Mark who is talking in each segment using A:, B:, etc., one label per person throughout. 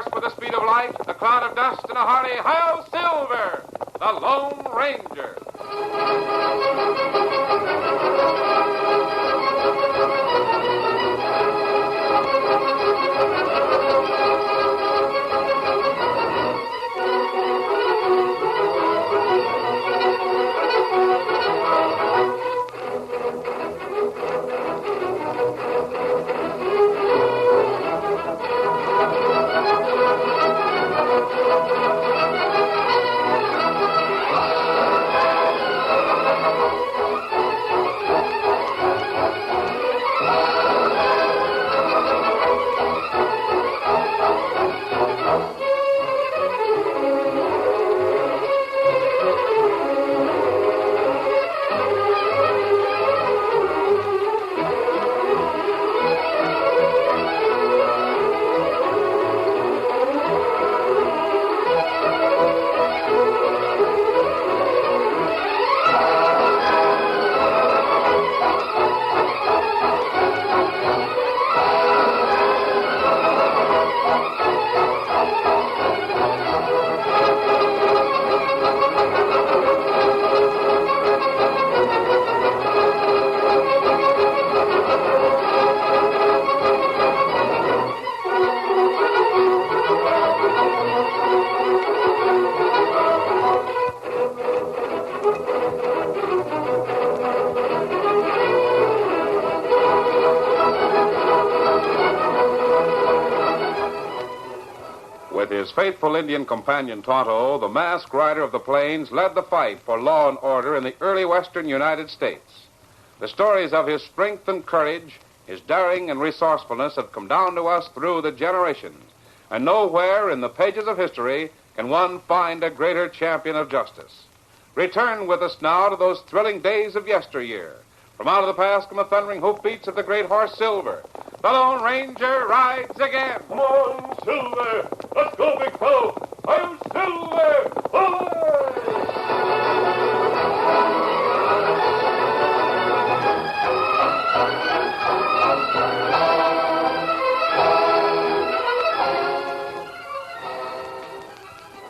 A: horse with the speed of light, a cloud of dust, and a hearty "Hi-Yo Silver," the Lone Ranger. With his faithful Indian companion Tonto, the masked rider of the plains led the fight for law and order in the early western United States. The stories of his strength and courage, his daring and resourcefulness have come down to us through the generations, and nowhere in the pages of history can one find a greater champion of justice. Return with us now to those thrilling days of yesteryear. From out of the past come the thundering hoofbeats of the great horse Silver. The Lone Ranger rides again.
B: Come on, Silver. Let's go, big fellow. I'm Silver.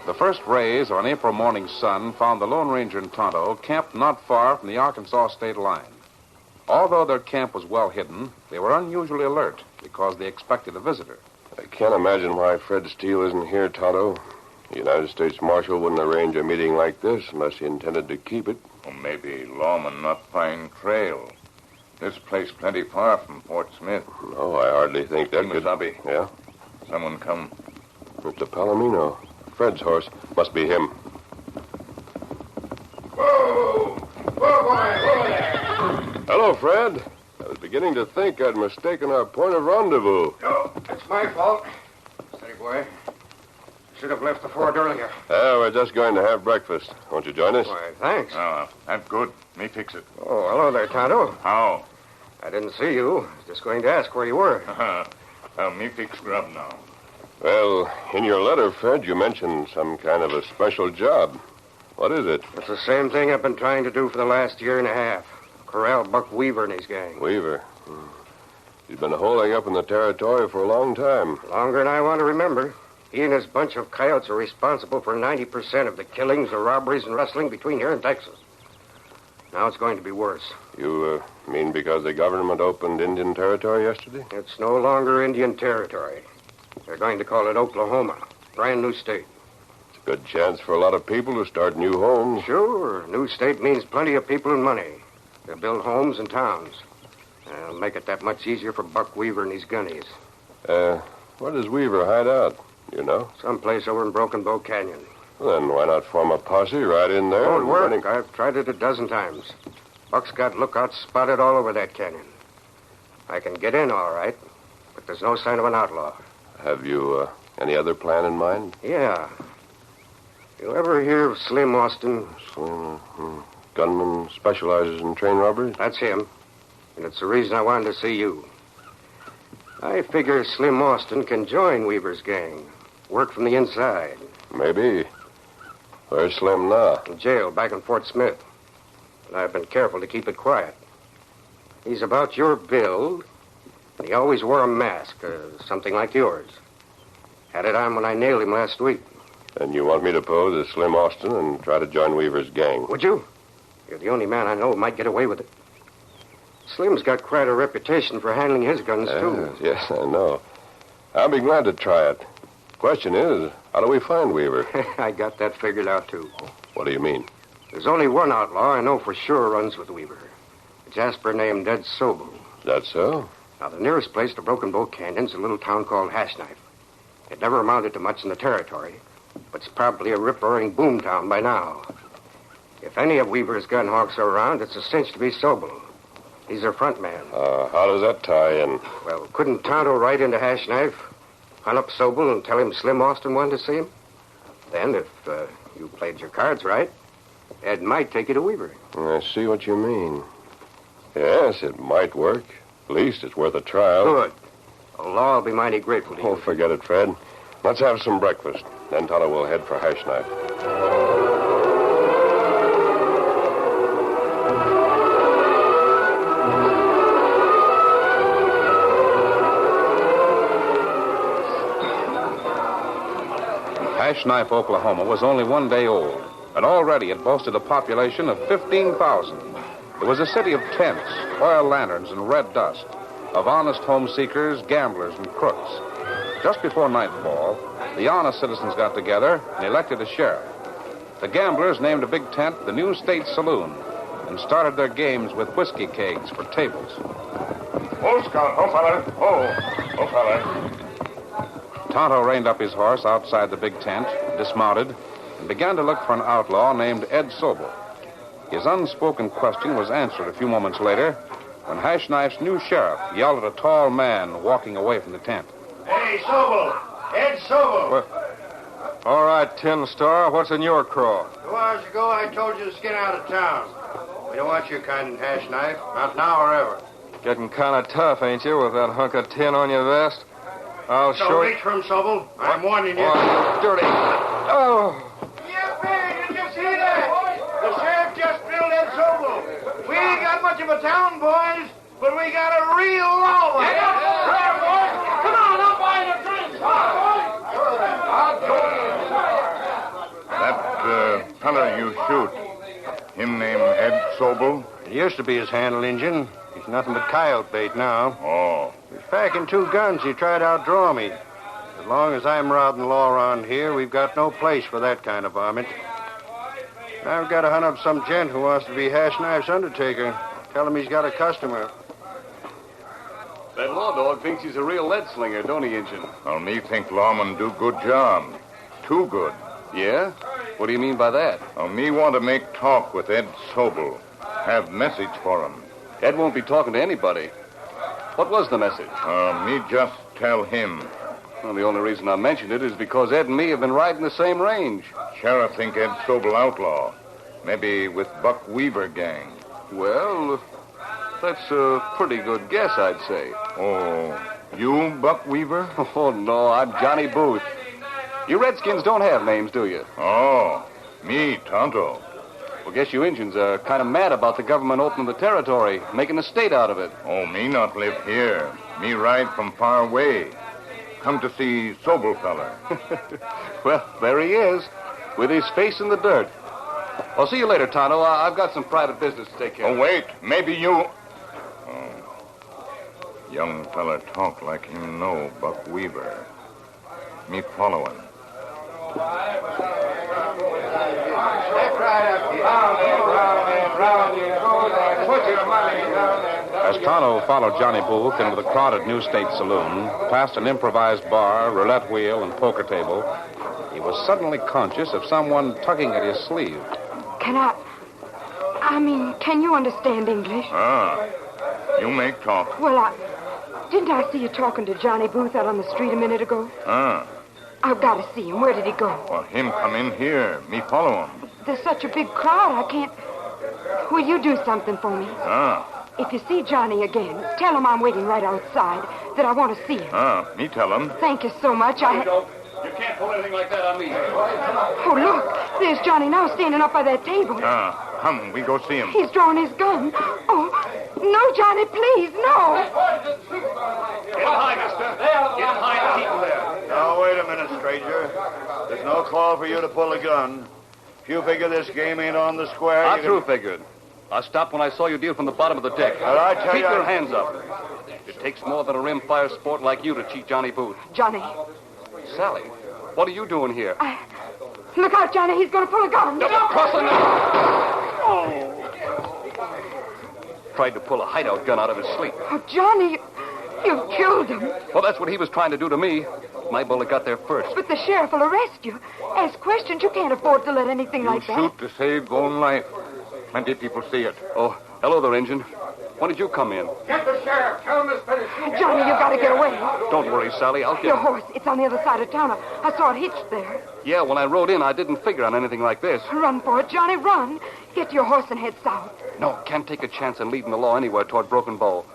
A: The first rays of an April morning sun found the Lone Ranger and Tonto camped not far from the Arkansas state line. Although their camp was well hidden, they were unusually alert because they expected a visitor.
C: I can't imagine why Fred Steele isn't here, Tonto. The United States Marshal wouldn't arrange a meeting like this unless he intended to keep it.
B: Well, maybe lawmen not find trail. This place plenty far from Fort Smith.
C: No, I hardly think that could...
B: Wasabi.
C: Yeah?
B: Someone come.
C: It's a Palomino. Fred's horse. Must be him.
B: Whoa! Whoa, boy! Whoa there!
C: Hello, Fred. I was beginning to think I'd mistaken our point of rendezvous.
D: No, it's my fault. Steady, boy. Should have left the fort earlier.
C: We're just going to have breakfast. Won't you join us?
D: Why, thanks.
B: Oh, that's good. Me fix it.
D: Oh, hello there, Tonto.
B: How?
D: I didn't see you. I was just going to ask where you were.
B: Me fix grub now.
C: Well, in your letter, Fred, you mentioned some kind of a special job. What is it?
D: It's the same thing I've been trying to do for the last year and a half. Corral Buck Weaver and his gang.
C: Weaver? He's been holding up in the territory for a long time.
D: Longer than I want to remember. He and his bunch of coyotes are responsible for 90% of the killings, the robberies, and rustling between here and Texas. Now it's going to be worse.
C: You mean because the government opened Indian territory yesterday?
D: It's no longer Indian territory. They're going to call it Oklahoma. Brand new state.
C: It's a good chance for a lot of people to start new homes.
D: Sure. New state means plenty of people and money. They'll build homes and towns. It'll make it that much easier for Buck Weaver and his gunnies.
C: Where does Weaver hide out? You know?
D: Someplace over in Broken Bow Canyon.
C: Well, then why not form a posse right in there?
D: Won't work. I've tried it a dozen times. Buck's got lookouts spotted all over that canyon. I can get in all right, but there's no sign of an outlaw.
C: Have you any other plan in mind?
D: Yeah. You ever hear of Slim Austin?
C: Slim, gunman specializes in train robberies?
D: That's him. And it's the reason I wanted to see you. I figure Slim Austin can join Weaver's gang. Work from the inside.
C: Maybe. Where's Slim now?
D: In jail back in Fort Smith. But I've been careful to keep it quiet. He's about your build, and he always wore a mask, something like yours. Had it on when I nailed him last week.
C: And you want me to pose as Slim Austin and try to join Weaver's gang?
D: Would you? You're the only man I know who might get away with it. Slim's got quite a reputation for handling his guns, too.
C: Yes, I know. I'll be glad to try it. Question is, how do we find Weaver?
D: I got that figured out, too.
C: What do you mean?
D: There's only one outlaw I know for sure runs with Weaver. A Jasper named Ed Sobel.
C: Is that so?
D: Now, the nearest place to Broken Bow Canyon's a little town called Hash Knife. It never amounted to much in the territory, but it's probably a rip-roaring boomtown by now. If any of Weaver's gun hawks are around, it's a cinch to be Sobel. He's their front man.
C: How does that tie in?
D: Well, couldn't Tonto ride into Hash Knife, hunt up Sobel, and tell him Slim Austin wanted to see him? Then, if you played your cards right, Ed might take you to Weaver.
C: I see what you mean. Yes, it might work. At least it's worth a trial.
D: Good. The law will be mighty grateful to you.
C: Oh, forget it, Fred. Let's have some breakfast. Then Tonto will head for Hash Knife.
A: Hash Knife, Oklahoma was only 1 day old, and already it boasted a population of 15,000. It was a city of tents, oil lanterns, and red dust, of honest home seekers, gamblers, and crooks. Just before nightfall, the honest citizens got together and elected a sheriff. The gamblers named a big tent the New State Saloon and started their games with whiskey kegs for tables.
B: Oh, Scout. Oh, fella. Oh, fella.
A: Tonto reined up his horse outside the big tent, dismounted, and began to look for an outlaw named Ed Sobel. His unspoken question was answered a few moments later when Hash Knife's new sheriff yelled at a tall man walking away from the tent.
E: Hey, Sobel! Ed Sobel!
D: All right, Tin Star, what's in your craw?
E: 2 hours ago, I told you to skin out of town. We don't want your kind in Hash Knife, not now or ever.
D: Getting kind of tough, ain't you, with that hunk of tin on your vest? I'll
E: Don't
D: show
E: reach for him, Sobel. I'm warning you.
D: Oh, you dirty. Oh.
E: Yippee! Did you see that? The sheriff just drilled Ed Sobel. We ain't got much of a town, boys, but we got a real lawman. Right, boys? Come on, I'm buying a drink.
B: That fella you shoot, him named Ed Sobel?
E: He used to be his handle engine. He's nothing but coyote bait now.
B: Oh.
E: He's packing 2 guns. He tried to outdraw me. As long as I'm robbing the law around here, we've got no place for that kind of varmint. I've got to hunt up some gent who wants to be Hash Knife's undertaker. Tell him he's got a customer.
F: That law dog thinks he's a real lead slinger, don't he, Injun?
B: Well, me think lawman do good job. Too good.
F: Yeah? What do you mean by that?
B: Well, me want to make talk with Ed Sobel. Have message for him.
F: Ed won't be talking to anybody. What was the message?
B: Me just tell him.
F: Well, the only reason I mentioned it is because Ed and me have been riding the same range.
B: Sheriff think Ed Sobel outlaw. Maybe with Buck Weaver gang.
F: Well, that's a pretty good guess, I'd say.
B: Oh, you Buck Weaver?
F: Oh, no, I'm Johnny Booth. You Redskins don't have names, do you?
B: Oh, me, Tonto.
F: Well, guess you Injuns are kind of mad about the government opening the territory, making a state out of it.
B: Oh, me not live here. Me ride from far away. Come to see Sobel feller.
F: Well, there he is, with his face in the dirt. I'll see you later, Tonto. I've got some private business to take care of.
B: Oh, wait. Maybe you... Oh. Young fella talk like him know Buck Weaver. Me follow him.
E: Step right up here. Put your money down there.
A: As Tonto followed Johnny Booth into the crowded New State Saloon, past an improvised bar, roulette wheel, and poker table, he was suddenly conscious of someone tugging at his sleeve.
G: Can you understand English?
B: You make talk.
G: Well, didn't I see you talking to Johnny Booth out on the street a minute ago? I've got to see him. Where did he go?
B: Well, him come in here. Me follow him.
G: There's such a big crowd, I can't... Will you do something for me? If you see Johnny again, tell him I'm waiting right outside, that I want to see him.
B: Me tell him.
G: Thank you so much.
F: You can't pull anything like that on me.
G: Oh, look. There's Johnny now standing up by that table.
B: Come, we go see him.
G: He's drawing his gun. Oh, no, Johnny, please, no.
F: Get him high, mister. Get him high and keep him there.
E: Now, wait a minute, for you to pull a gun. If you figure this game ain't on the square...
F: I'm through figuring. I stopped when I saw you deal from the bottom of the deck.
E: Well, I tell
F: Keep
E: you...
F: your hands up. It takes more than a rimfire sport like you to cheat Johnny Booth.
G: Johnny.
F: Sally, what are you doing here?
G: Look out, Johnny. He's going to pull a gun.
F: Crossing the... Tried to pull a hideout gun out of his sleep.
G: Oh, Johnny, you killed him.
F: Well, that's what he was trying to do to me. My bullet got there first.
G: But the sheriff will arrest you. Ask questions. You can't afford to let anything like that.
B: Shoot to save own life. Plenty of people see it.
F: Oh, hello there, Injun. When did you come in?
D: Get the sheriff. Tell him this finished.
G: Johnny, you've got to get away.
F: Don't worry, Sally. I'll get
G: Your
F: him.
G: horse, it's on the other side of town. I saw it hitched there.
F: Yeah, when I rode in, I didn't figure on anything like this.
G: Run for it, Johnny, run. Get your horse and head south.
F: No, can't take a chance in leading the law anywhere toward Broken Bow.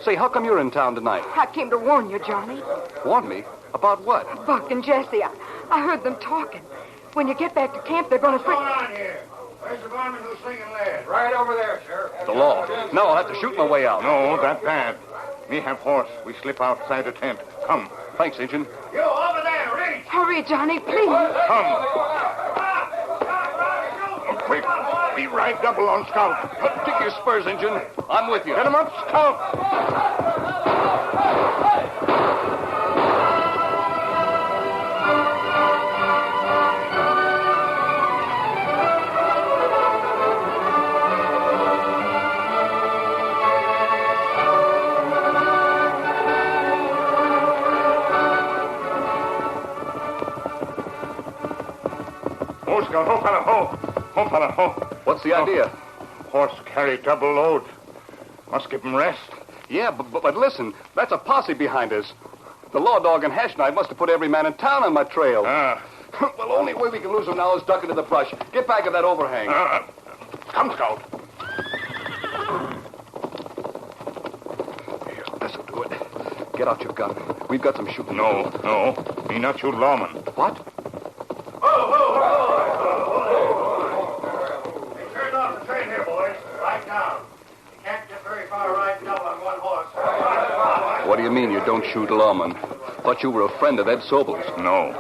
F: Say, how come you're in town tonight?
G: I came to warn you, Johnny.
F: Warn me? About what?
G: Buck and Jesse, I heard them talking. When you get back to camp, they're going to...
E: What's going on here? Where's the varmint who's slinging lead?
D: Right over there, Sheriff.
F: The law. No, I'll have to shoot my way out.
B: No, that bad. Me have horse. We slip outside the tent. Come.
F: Thanks, Injun.
E: You, over there, reach!
G: Hurry, Johnny, please.
B: Come. Quick. Be right double on Scout.
F: Take your spurs, Injun. I'm with you.
B: Get him up, Scout. Oh, Scout. Oh, fella, oh. Oh, fella, oh.
F: What's the idea?
B: Horse carry double load. Must give him rest.
F: Yeah, but listen, that's a posse behind us. The law dog and Hash Knife must have put every man in town on my trail.
B: Ah.
F: Well, the only way we can lose him now is duck into the brush. Get back of that overhang.
B: Come, Scout.
F: Here, this'll do it. Get out your gun. We've got some shooting.
B: No. Me not shoot lawman.
F: What?
E: Turn off the train here, boys. Right down. You can't get very far riding double on one horse.
F: What do you mean you don't shoot lawmen? Thought you were a friend of Ed Sobel's.
B: No.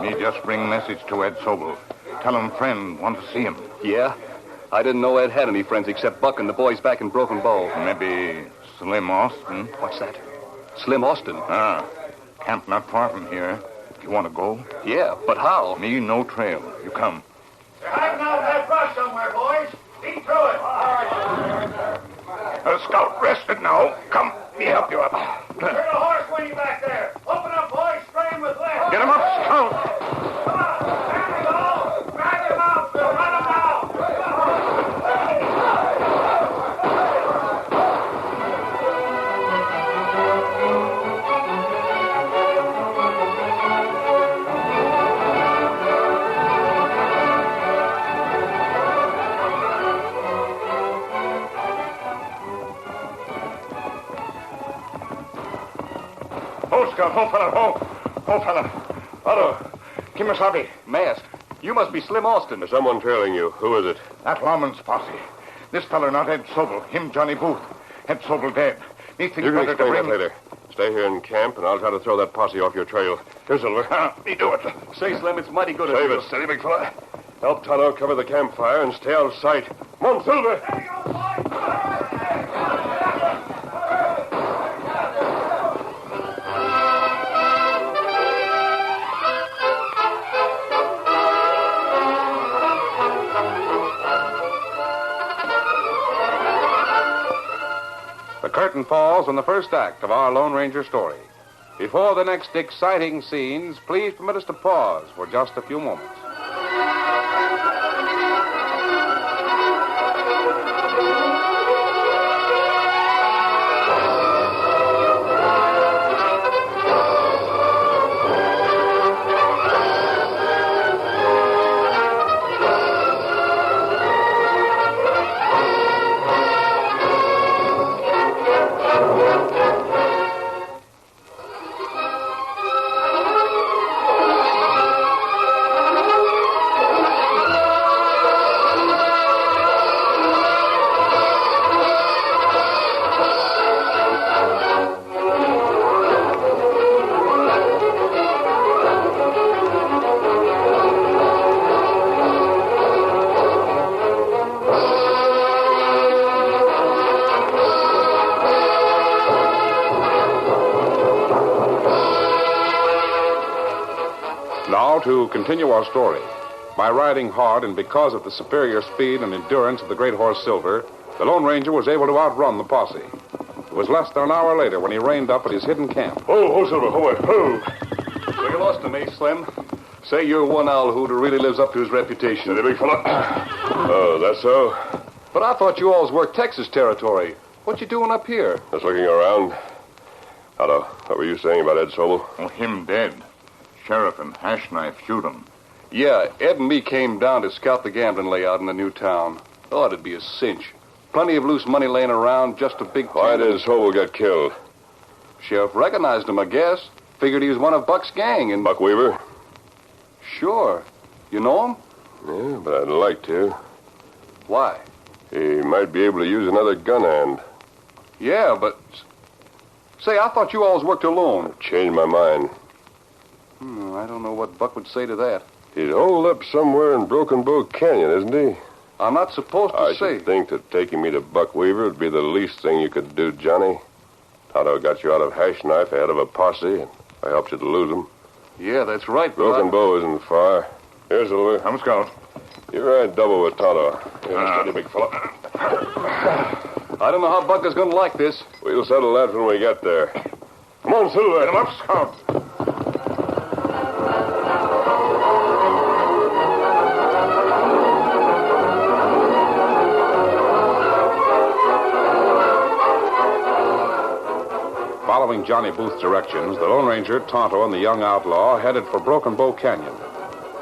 B: Me just bring message to Ed Sobel. Tell him friend want to see him.
F: Yeah? I didn't know Ed had any friends except Buck and the boys back in Broken Bow.
B: Maybe Slim Austin.
F: What's that? Slim Austin?
B: Camp not far from here. You want to go?
F: Yeah, but how?
B: Me no trail. You come.
E: You're hiding out in that brush somewhere, boys. Eat through it.
B: Scout rested now. Come, me help you up.
E: Turn the horse when you're back there. Open up, boys. Spray him with lead.
B: Get him up, Scout.
E: Come on. There we go. Drag him out. We'll run him now.
B: Oh, Scout. Oh, fella. Oh, fella. Otto. Kimasabi.
F: Masked. You must be Slim Austin.
C: There's someone trailing you. Who is it?
B: That lawman's posse. This feller not Ed Sobel. Him Johnny Booth. Ed Sobel dead. Me think
C: You can
B: better to
C: explain that
B: bring...
C: later. Stay here in camp, and I'll try to throw that posse off your trail. Here, Silver.
B: Me do it.
F: Say, Slim, it's mighty good of
C: Save
F: you.
C: it, steady, big fella. Help Tonto cover the campfire and stay out of sight. Come on, Silver.
A: The curtain falls on the first act of our Lone Ranger story. Before the next exciting scenes, please permit us to pause for just a few moments. now to continue our story. By riding hard and because of the superior speed and endurance of the great horse Silver, the Lone Ranger was able to outrun the posse. It was less than an hour later when he reined up at his hidden camp.
F: Oh, Silver, So you lost to me, Slim. Say you're one owl who really lives up to his reputation.
C: The big fella. Oh, that's so?
F: But I thought you alls worked Texas territory. What you doing up here?
C: Just looking around. Otto, what were you saying about Ed Sobel?
B: Oh, him dead. Sheriff and Hash Knife shoot him.
F: Yeah, Ed and me came down to scout the gambling layout in the new town. Thought it'd be a cinch. Plenty of loose money laying around, just a big...
C: Why did Sobel get killed?
F: Sheriff recognized him, I guess. Figured he was one of Buck's gang and...
C: Buck Weaver?
F: Sure. You know him?
C: Yeah, but I'd like to.
F: Why?
C: He might be able to use another gun hand.
F: Yeah, but... Say, I thought you alls worked alone.
C: I've changed my mind.
F: I don't know what Buck would say to that.
C: He's holed up somewhere in Broken Bow Canyon, isn't he?
F: I'm not supposed to
C: I
F: say.
C: should think that taking me to Buck Weaver would be the least thing you could do, Johnny. Tonto got you out of Hash Knife ahead of a posse, and I helped you to lose him.
F: Yeah, that's right, but
C: Broken Bow isn't far. Here's Silver.
B: I'm Scout.
C: You ride double with Tonto. Here's a steady big fella.
F: I don't know how Buck is going to like this.
C: We'll settle that when we get there. Come on, Silver.
B: Get him up, Scout.
A: Following Johnny Booth's directions, the Lone Ranger, Tonto, and the young outlaw headed for Broken Bow Canyon.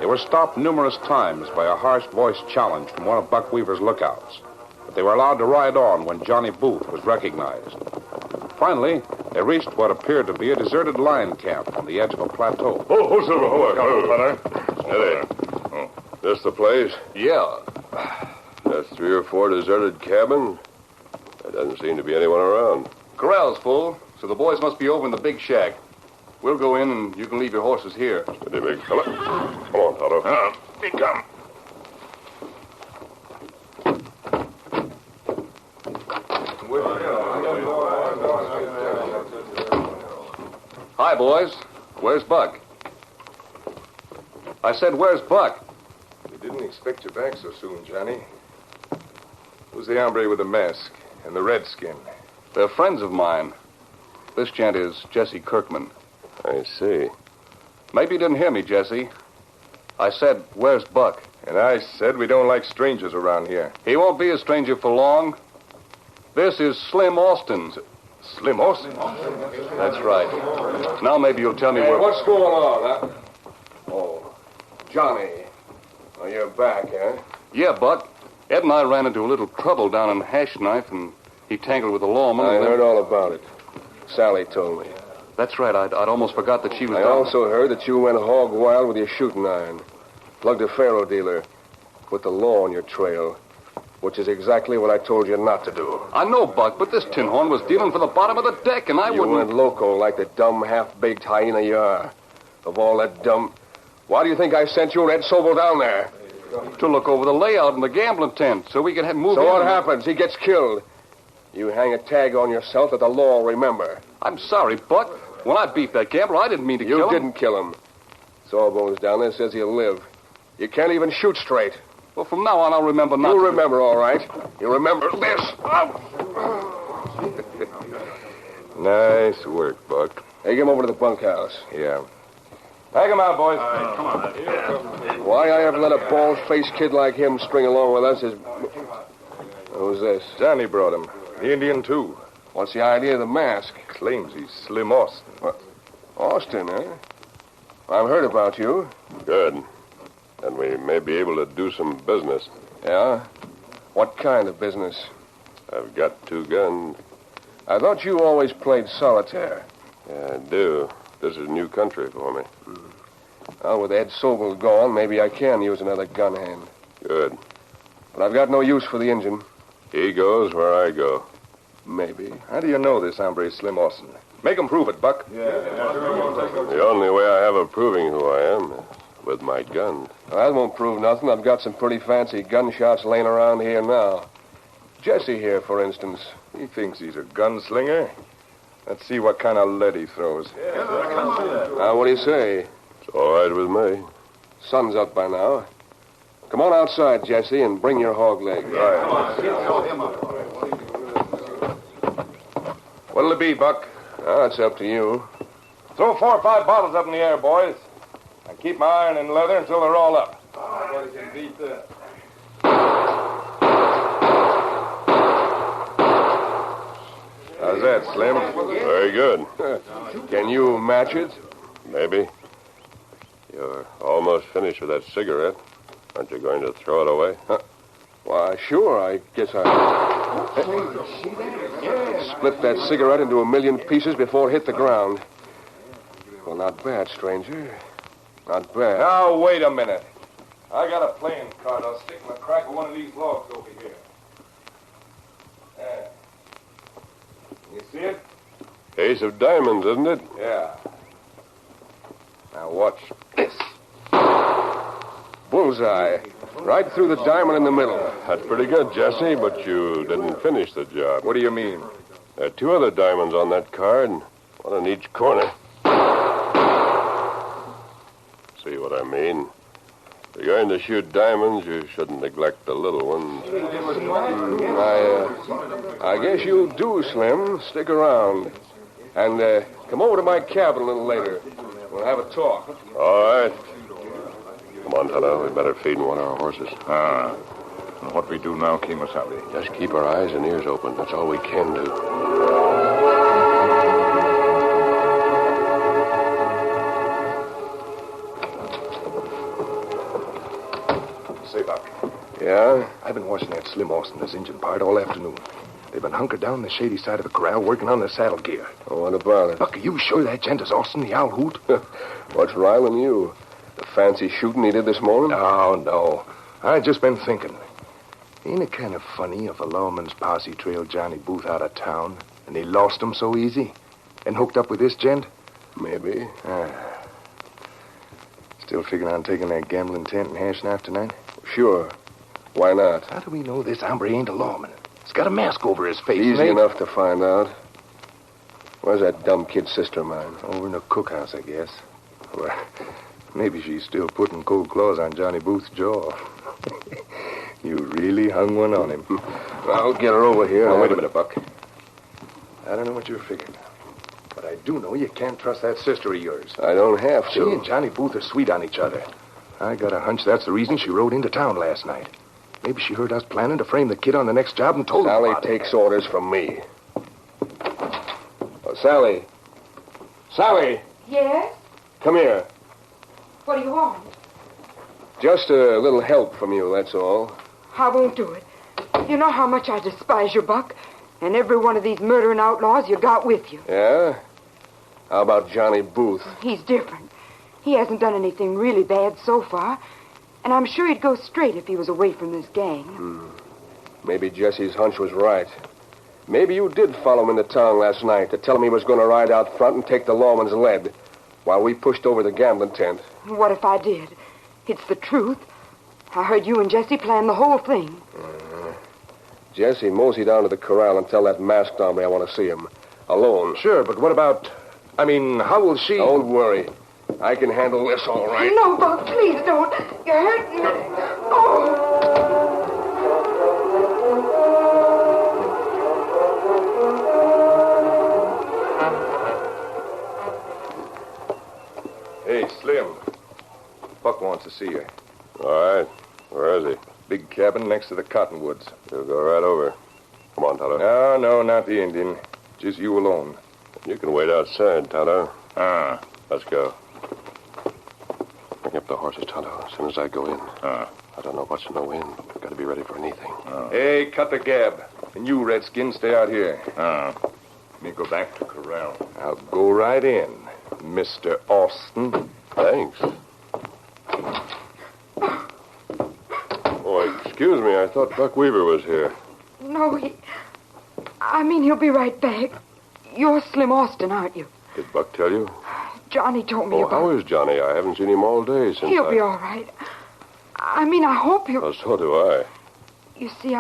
A: They were stopped numerous times by a harsh-voiced challenge from one of Buck Weaver's lookouts. But they were allowed to ride on when Johnny Booth was recognized. Finally, they reached what appeared to be a deserted lion camp on the edge of a plateau.
C: Oh, Silver. Steady. Oh. This the place?
F: Yeah.
C: There's 3 or 4 deserted cabins. There doesn't seem to be anyone around.
F: Corral's full, so the boys must be over in the big shack. We'll go in and you can leave your horses here.
C: Steady, big fella. Come on, Tonto.
B: He come.
F: Hi, boys. Where's Buck? I said, where's Buck?
H: We didn't expect you back so soon, Johnny. Who's the hombre with the mask and the redskin?
F: They're friends of mine. This gent is Jesse Kirkman.
C: I see.
F: Maybe you didn't hear me, Jesse. I said, where's Buck?
H: And I said we don't like strangers around here.
F: He won't be a stranger for long. This is Slim Austin.
H: Slim Austin?
F: That's right. Now maybe you'll tell me where...
C: What's going on, huh? Oh, Johnny. Oh, you're back, huh?
F: Yeah, Buck. Ed and I ran into a little trouble down in Hash Knife, and he tangled with a lawman.
C: I heard all about it. Sally told me.
F: That's right. I'd almost forgot that she was
C: I
F: down.
C: also heard that you went hog wild with your shooting iron. Plugged a faro dealer. Put the law on your trail. Which is exactly what I told you not to do.
F: I know, Buck, but this tin horn was dealing for the bottom of the deck, and I
C: You
F: wouldn't...
C: went loco like the dumb, half-baked hyena you are. Of all that dumb... Why do you think I sent you and Ed Sobel down there?
F: To look over the layout in the gambling tent so we could move
C: So
F: in.
C: what happens? He gets killed. You hang a tag on yourself that the law will remember.
F: I'm sorry, Buck. When I beat that gambler, I didn't mean to kill him.
C: You didn't kill him. Sawbones down there says he'll live. You can't even shoot straight.
F: Well, from now on, I'll remember not
C: You'll
F: to...
C: remember, all right. You remember this.
H: Nice work, Buck.
C: Take him over to the bunkhouse.
H: Yeah. Pack him out, boys.
C: Why I ever let a bald-faced kid like him string along with us is... Who's this?
H: Johnny brought him. The Indian, too.
C: What's the idea of the mask?
H: Claims he's Slim Austin.
C: What? Austin, eh? I've heard about you. Good. And we may be able to do some business. Yeah? What kind of business? I've got 2 guns. I thought you always played solitaire. Yeah, I do. This is new country for me. Well, with Ed Sobel gone, maybe I can use another gun hand. Good. But I've got no use for the engine. He goes where I go. Maybe.
H: How do you know this hombre is Slim Austin? Make him prove it, Buck.
C: The only way I have of proving who I am is with my guns.
E: Well, that won't prove nothing. I've got some pretty fancy gunshots laying around here now. Jesse here, for instance.
H: He thinks he's a gunslinger. Let's see what kind of lead he throws.
E: What do you say?
C: It's all right with me. Sun's up by now. Come on outside, Jesse, and bring your hog leg.
H: What'll it be, Buck?
C: It's up to you.
H: Throw 4 or 5 bottles up in the air, boys. And keep my iron and leather until they're all up. Nobody can beat that. How's that, Slim?
C: Very good. Can you match it?
I: Maybe. You're almost finished with that cigarette. Aren't you going to throw it away?
C: Why, sure, I guess I... Split that cigarette into 1,000,000 pieces before it hit the ground. Well, not bad, stranger. Not bad.
H: Now, wait a minute. I got a playing card. I'll stick in the crack of one of these logs over here. There. You see it?
I: Ace of diamonds, isn't it?
H: Yeah. Now, watch this.
C: Bullseye. Right through the diamond in the middle.
I: That's pretty good, Jesse, but you didn't finish the job.
H: What do you mean?
I: There are 2 other diamonds on that card, one in each corner. See what I mean? If you're going to shoot diamonds, you shouldn't neglect the little ones.
C: I guess you do, Slim. Stick around. And come over to my cabin a little later. We'll have a talk.
I: All right. Come on, Tonto. We better feed and water our horses.
B: And what we do now, Kemosabe?
I: Just keep our eyes and ears open. That's all we can do.
H: Say, Buck.
C: Yeah?
H: I've been watching that Slim Austin, this engine part, all afternoon. They've been hunkered down the shady side of the corral working on their saddle gear.
C: Oh, what about it?
H: Buck, are you sure that gent is Austin, the owl hoot?
C: What's riling you? The fancy shooting he did this morning?
H: Oh, no. I just been thinking. Ain't it kind of funny if a lawman's posse trailed Johnny Booth out of town and they lost him so easy and hooked up with this gent?
C: Maybe.
H: Still figuring on taking that gambling tent and hash knife tonight?
C: Sure. Why not?
H: How do we know this hombre ain't a lawman? He's got a mask over his face.
C: Easy enough to find out. Where's that dumb kid sister of mine?
H: Over in the cookhouse, I guess. Well, maybe she's still putting cold claws on Johnny Booth's jaw. You really hung one on him.
C: I'll get her over here.
H: Now, wait a minute, Buck. I don't know what you're figuring. But I do know you can't trust that sister of yours.
C: I don't have
H: She
C: to.
H: and Johnny Booth are sweet on each other. I got a hunch that's the reason she rode into town last night. Maybe she heard us planning to frame the kid on the next job and told him
C: Sally
H: about it.
C: takes orders from me. Oh, Sally. Sally,
G: Yes?
C: come here.
G: What do you want?
C: Just a little help from you, that's all.
G: I won't do it. You know how much I despise you, Buck. And every one of these murdering outlaws you got with you.
C: Yeah? How about Johnny Booth?
G: He's different. He hasn't done anything really bad so far. And I'm sure he'd go straight if he was away from this gang.
C: Maybe Jesse's hunch was right. Maybe you did follow him into town last night to tell him he was going to ride out front and take the lawman's lead while we pushed over the gambling tent.
G: What if I did? It's the truth. I heard you and Jesse plan the whole thing.
C: Jesse, mosey down to the corral and tell that masked hombre I want to see him. Alone.
H: Sure, but what about... how will she...
C: Don't worry. I can handle this all right.
G: No, Buck, please don't. You're hurting me. Oh!
H: Hey, Slim. Buck wants to see you.
I: All right. Where is he?
H: Big cabin next to the cottonwoods.
I: We'll go right over. Come on, Tonto.
H: No, not the Indian. Just you alone.
I: You can wait outside, Tonto. Let's go.
C: Bring up the horses, Tonto, as soon as I go in. I don't know what's in the wind, but we've got to be ready for anything.
H: Hey, cut the gab. And you, Redskin, stay out here. Me go back to corral. I'll go right in, Mr. Austin.
I: Thanks. Oh, excuse me. I thought Buck Weaver was here.
G: No, he'll be right back. You're Slim Austin, aren't you?
I: Did Buck tell you?
G: Johnny told me
I: Oh,
G: about...
I: how is Johnny? I haven't seen him all day since
G: He'll be all right. I hope he'll...
I: Oh, so do I.
G: You see,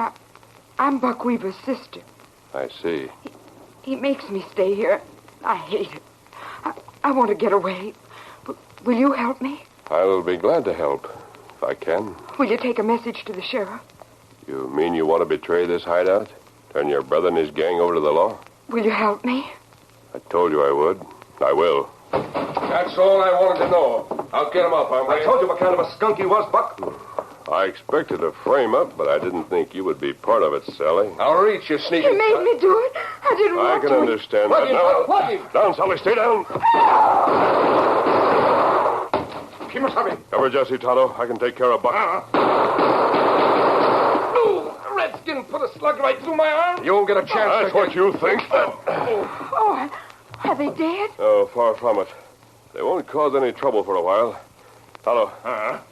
G: I'm Buck Weaver's sister.
I: I see.
G: He makes me stay here. I hate it. I want to get away. But will you help me?
C: I'll be glad to help, if I can.
G: Will you take a message to the sheriff?
C: You mean you want to betray this hideout? Turn your brother and his gang over to the law?
G: Will you help me?
C: I told you I would. I will.
I: That's all I wanted to know. I'll get him up, hombre.
E: I told you what kind of a skunk he was, Buck.
C: I expected a frame-up, but I didn't think you would be part of it, Sally.
I: I'll reach you, sneaking.
G: You made me do it. I didn't
C: I
G: want
C: can
G: to.
C: understand that now. Down, Sally. Stay down.
E: Keep him, Tommy.
C: Cover Jesse, Tonto. I can take care of Buck.
I: A redskin put a slug right through my arm.
E: You won't get a chance
C: That's what you think.
G: Oh, are they dead?
C: Oh, far from it. They won't cause any trouble for a while. Tonto,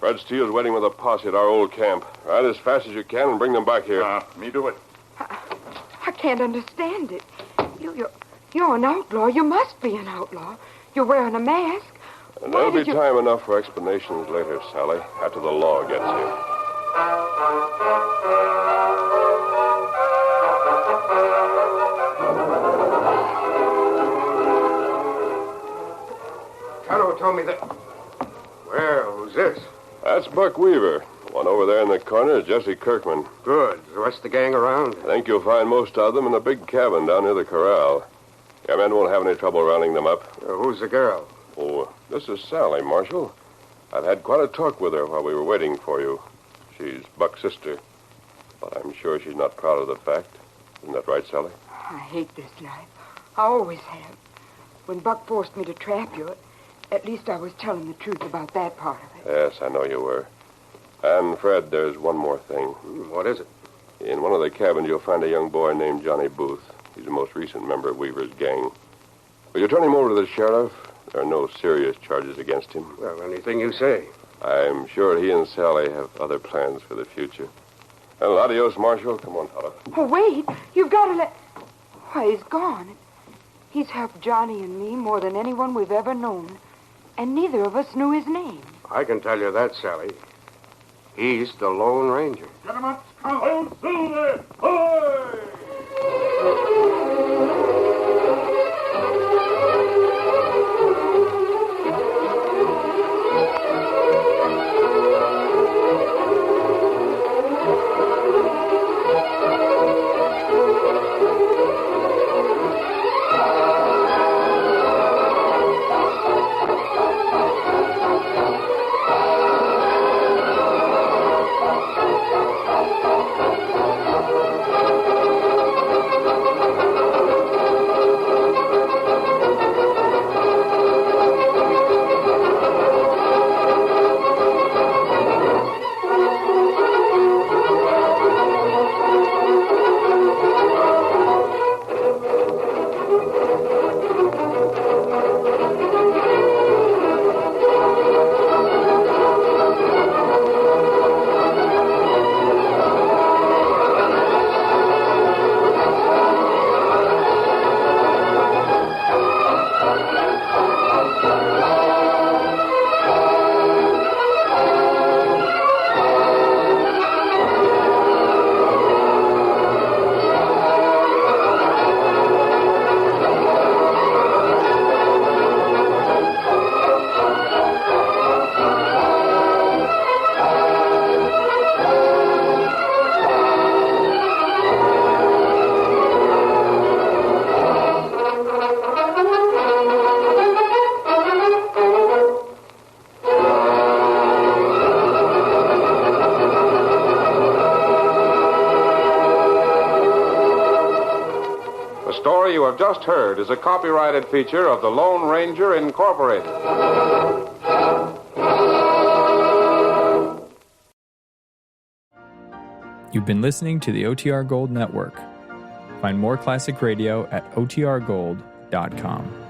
C: Fred Steele's waiting with a posse at our old camp. Ride as fast as you can and bring them back here.
B: Me do it.
G: I can't understand it. You're an outlaw. You must be an outlaw. You're wearing a mask.
C: And
G: Why
C: there'll be
G: did you-
C: time enough for explanations later, Sally, after the law gets here.
D: Tonto told me that... Well, who's this?
C: That's Buck Weaver. The one over there in the corner is Jesse Kirkman.
D: Good. Is the rest of the gang around?
C: I think you'll find most of them in a big cabin down near the corral. Your men won't have any trouble rounding them up.
D: Who's the girl?
C: Oh, this is Sally, Marshal. I've had quite a talk with her while we were waiting for you. She's Buck's sister. But I'm sure she's not proud of the fact. Isn't that right, Sally?
G: I hate this life. I always have. When Buck forced me to trap you, at least I was telling the truth about that part of it.
C: Yes, I know you were. And, Fred, there's one more thing.
D: What is it?
C: In one of the cabins, you'll find a young boy named Johnny Booth. He's the most recent member of Weaver's gang. Will you turn him over to the sheriff? There are no serious charges against him.
D: Well, anything you say.
C: I'm sure he and Sally have other plans for the future. Well, adios, Marshal. Come on, Tonto.
G: Oh, wait. You've got to let... Why, he's gone. He's helped Johnny and me more than anyone we've ever known. And neither of us knew his name.
D: I can tell you that, Sally. He's the Lone Ranger.
B: Gentlemen, come through there. Ahoy!
A: The story you have just heard is a copyrighted feature of the Lone Ranger Incorporated.
J: You've been listening to the OTR Gold Network. Find more classic radio at otrgold.com.